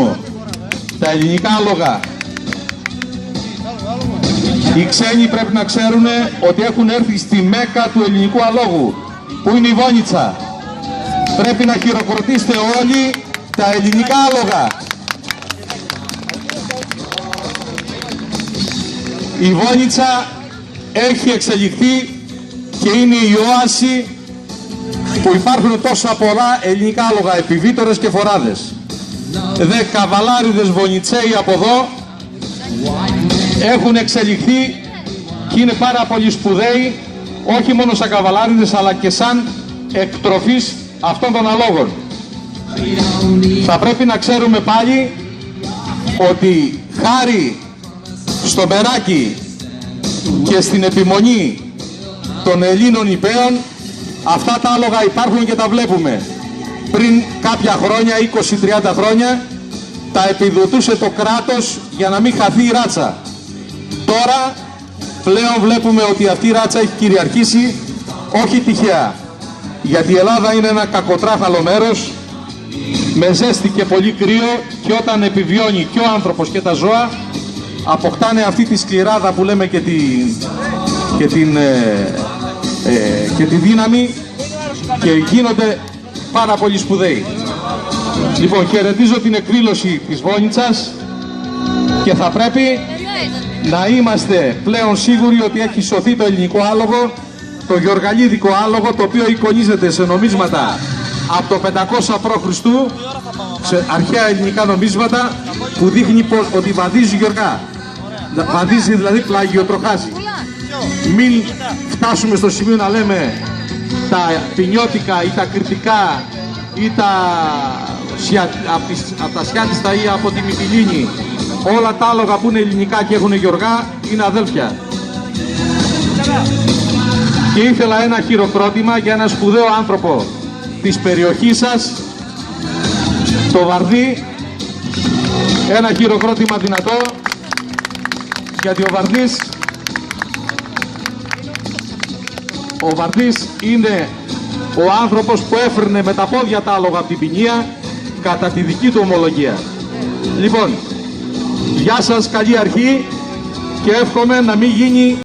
κόσμο τα ελληνικά άλογα. Οι ξένοι πρέπει να ξέρουν ότι έχουν έρθει στη μέκα του ελληνικού αλόγου, που είναι η Βόνιτσα. Πρέπει να χειροκροτήσετε όλοι τα ελληνικά άλογα. Η Βόνιτσα έχει εξελιχθεί και είναι η όαση που υπάρχουν τόσα πολλά ελληνικά άλογα, επιβίτορες και φοράδες. Δε καβαλάριδες βονιτσέοι από εδώ έχουν εξελιχθεί και είναι πάρα πολύ σπουδαίοι, όχι μόνο σαν καβαλάριδες αλλά και σαν εκτροφής αυτών των αλόγων. Θα πρέπει να ξέρουμε πάλι ότι χάρη στο μεράκι και στην επιμονή των Ελλήνων υπέων αυτά τα άλογα υπάρχουν και τα βλέπουμε. Πριν κάποια χρόνια, 20-30 χρόνια, τα επιδοτούσε το κράτος για να μην χαθεί η ράτσα. Τώρα πλέον βλέπουμε ότι αυτή η ράτσα έχει κυριαρχήσει, όχι τυχαία. Γιατί η Ελλάδα είναι ένα κακοτράχαλο μέρος, με ζέστη και πολύ κρύο, και όταν επιβιώνει και ο άνθρωπος και τα ζώα, αποκτάνε αυτή τη σκληράδα που λέμε και τη δύναμη και γίνονται πάρα πολύ σπουδαίοι. Λοιπόν, χαιρετίζω την εκδήλωση της Βόνιτσας και θα πρέπει να είμαστε πλέον σίγουροι ότι έχει σωθεί το ελληνικό άλογο, το γεωργαλίδικο άλογο, το οποίο εικονίζεται σε νομίσματα από το 500 π.Χ. σε αρχαία ελληνικά νομίσματα, που δείχνει ότι βαδίζει γεωργά. Βαδίζει δηλαδή, πλαγιοτροχάζει. Μην φτάσουμε στο σημείο να λέμε τα ποινιώτικα ή τα κριτικά ή από τα Σιάτιστα ή από τη Μυτιλήνη, όλα τα άλογα που είναι ελληνικά και έχουν γεωργά είναι αδέλφια. Και ήθελα ένα χειροκρότημα για ένα σπουδαίο άνθρωπο της περιοχής σας, το Βαρδί. Ένα χειροκρότημα δυνατό, γιατί ο Βαρδής είναι ο άνθρωπος που έφερνε με τα πόδια τα άλογα από την ποινία κατά τη δική του ομολογία. Λοιπόν, γεια σας, καλή αρχή και εύχομαι να μην γίνει